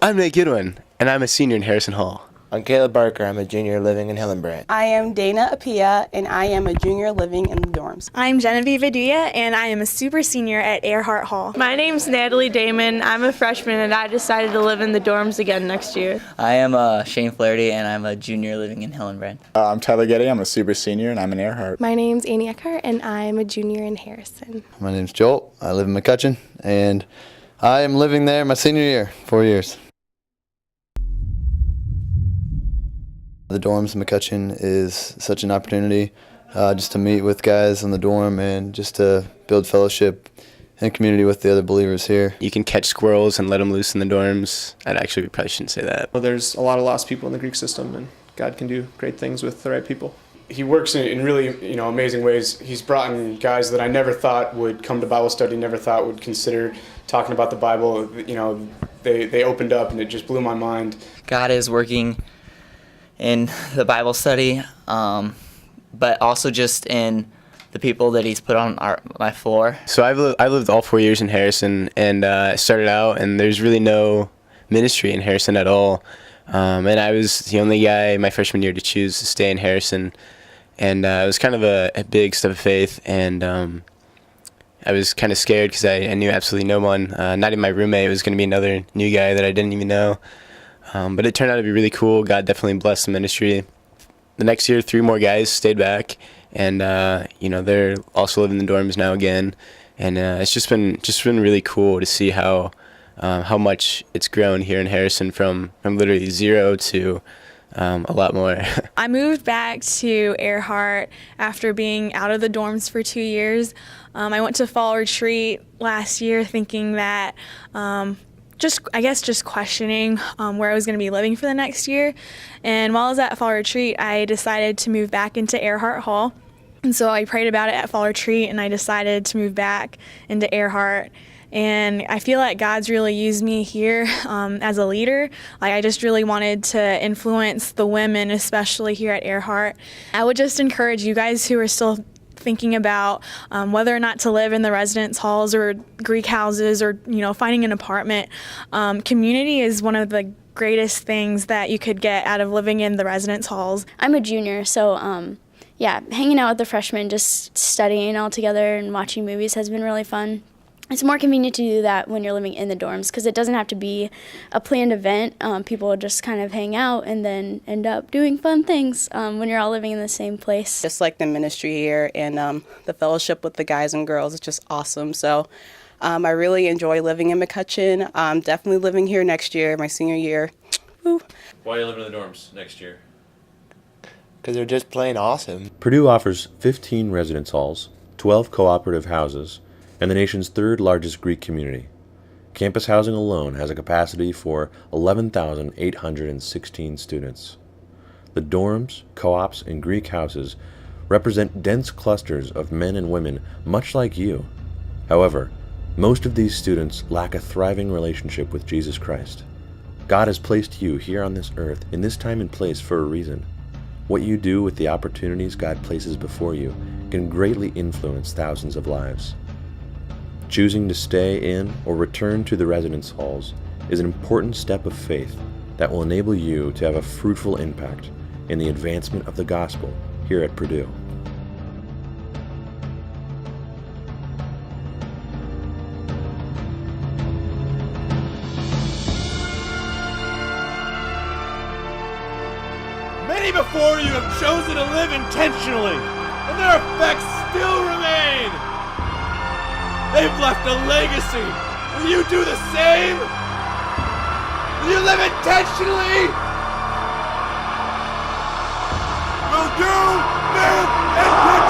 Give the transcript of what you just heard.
I'm Nate Goodwin, and I'm a senior in Harrison Hall. I'm Caleb Barker. I'm a junior living in Hillenbrand. I am Dana Apia, and I am a junior living in the dorms. I'm Genevieve Aduya, and I am a super senior at Earhart Hall. My name's Natalie Damon. I'm a freshman, and I decided to live in the dorms again next year. I am Shane Flaherty, and I'm a junior living in Hillenbrand. I'm Tyler Getty. I'm a super senior, and I'm in Earhart. My name's Annie Eckhart, and I'm a junior in Harrison. My name's Joel. I live in McCutcheon, and I am living there my senior year, 4 years. The dorms in McCutcheon is such an opportunity just to meet with guys in the dorm and just to build fellowship and community with the other believers here. You can catch squirrels and let them loose in the dorms. We probably shouldn't say that. Well, there's a lot of lost people in the Greek system, and God can do great things with the right people. He works in really, amazing ways. He's brought in guys that I never thought would come to Bible study, never thought would consider talking about the Bible. They opened up, and it just blew my mind. God is working in the Bible study, but also just in the people that he's put on my floor. So I lived all 4 years in Harrison, and I started out, and there's really no ministry in Harrison at all. And I was the only guy my freshman year to choose to stay in Harrison, and it was kind of a big step of faith, and I was kind of scared because I knew absolutely no one, not even my roommate. It was going to be another new guy that I didn't even know. But it turned out to be really cool. God definitely blessed the ministry. The next year, 3 more guys stayed back, and they're also living in the dorms now again. And it's just been really cool to see how much it's grown here in Harrison from literally 0 to a lot more. I moved back to Earhart after being out of the dorms for 2 years. I went to fall retreat last year thinking that just questioning where I was going to be living for the next year. And while I was at fall retreat, I decided to move back into Earhart Hall. And so I prayed about it at fall retreat, and I decided to move back into Earhart. And I feel like God's really used me here as a leader. I just really wanted to influence the women, especially here at Earhart. I would just encourage you guys who are still thinking about whether or not to live in the residence halls or Greek houses or finding an apartment. Community is one of the greatest things that you could get out of living in the residence halls. I'm a junior, so hanging out with the freshmen, just studying all together and watching movies has been really fun. It's more convenient to do that when you're living in the dorms because it doesn't have to be a planned event. People just kind of hang out and then end up doing fun things when you're all living in the same place. Just like the ministry here and the fellowship with the guys and girls is just awesome. So I really enjoy living in McCutcheon. I'm definitely living here next year, my senior year. Woo. Why are you living in the dorms next year? Because they're just plain awesome. Purdue offers 15 residence halls, 12 cooperative houses, and the nation's 3rd largest Greek community. Campus housing alone has a capacity for 11,816 students. The dorms, co-ops, and Greek houses represent dense clusters of men and women much like you. However, most of these students lack a thriving relationship with Jesus Christ. God has placed you here on this earth in this time and place for a reason. What you do with the opportunities God places before you can greatly influence thousands of lives. Choosing to stay in or return to the residence halls is an important step of faith that will enable you to have a fruitful impact in the advancement of the gospel here at Purdue. Many before you have chosen to live intentionally, and their effects still remain. They've left a legacy. Will you do the same? Will you live intentionally? Will you live intentionally?